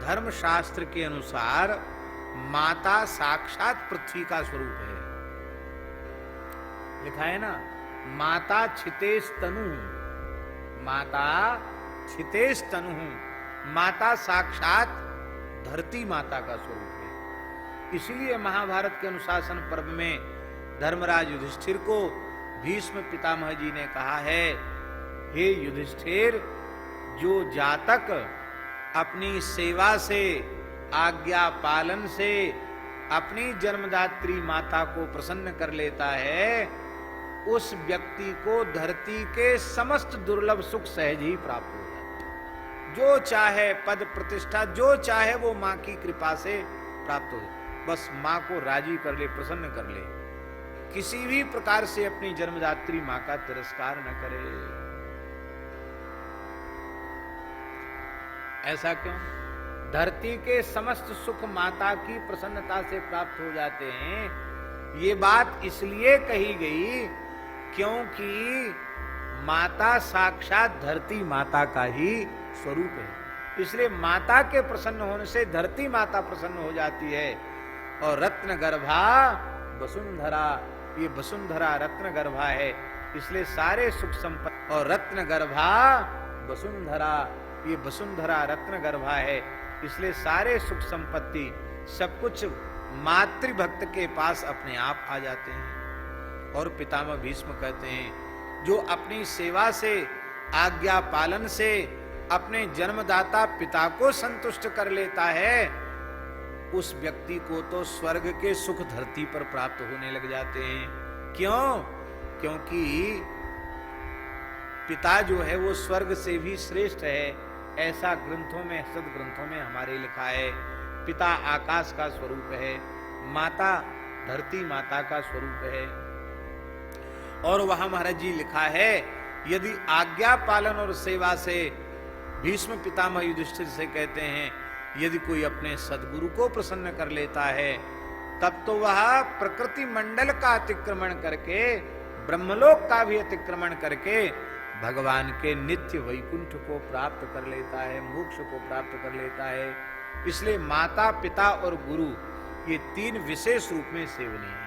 धर्म शास्त्र के अनुसार माता साक्षात पृथ्वी का स्वरूप है। लिखा है ना, माता छितेश तनु, माता छितेश तनु, माता साक्षात धरती माता का स्वरूप है। इसीलिए महाभारत के अनुशासन पर्व में धर्मराज युधिष्ठिर को भीष्म पितामह जी ने कहा है, हे युधिष्ठिर, जो जातक अपनी सेवा से, आज्ञा पालन से अपनी जन्मदात्री माता को प्रसन्न कर लेता है, उस व्यक्ति को धरती के समस्त दुर्लभ सुख सहज ही प्राप्त हो जाता है। जो चाहे पद प्रतिष्ठा, जो चाहे वो मां की कृपा से प्राप्त हो जाए। बस मां को राजी कर ले, प्रसन्न कर ले, किसी भी प्रकार से अपनी जन्मदात्री मां का तिरस्कार न करे। ऐसा क्यों? धरती के समस्त सुख माता की प्रसन्नता से प्राप्त हो जाते हैं। ये बात इसलिए कही गई क्योंकि माता साक्षात धरती माता का ही स्वरूप है। इसलिए माता के प्रसन्न होने से धरती माता प्रसन्न हो जाती है। और रत्न गर्भा वसुंधरा, ये वसुंधरा रत्न गर्भा है, इसलिए सारे सुख संपत्ति। और रत्न गर्भा वसुंधरा, ये वसुंधरा रत्न गर्भा है, इसलिए सारे सुख संपत्ति सब कुछ मातृभक्त के पास अपने आप आ जाते हैं। और पितामह भीष्म कहते हैं, जो अपनी सेवा से, आज्ञा पालन से अपने जन्मदाता पिता को संतुष्ट कर लेता है, उस व्यक्ति को तो स्वर्ग के सुख धरती पर प्राप्त होने लग जाते हैं। क्यों? क्योंकि पिता जो है वो स्वर्ग से भी श्रेष्ठ है। ऐसा ग्रंथों में, सदग्रंथों में हमारे लिखा है। पिता आकाश का स्वरूप है, माता धरती माता का स्वरूप है। और वहां महाराज जी लिखा है, यदि आज्ञा पालन और सेवा से, भीष्म पितामह युधिष्ठिर से कहते हैं, यदि कोई अपने सदगुरु को प्रसन्न कर लेता है, तब तो वह प्रकृति मंडल का अतिक्रमण करके, ब्रह्मलोक का भी अतिक्रमण करके भगवान के नित्य वैकुंठ को प्राप्त कर लेता है, मोक्ष को प्राप्त कर लेता है। इसलिए माता, पिता और गुरु ये तीन विशेष रूप में सेवनीय है।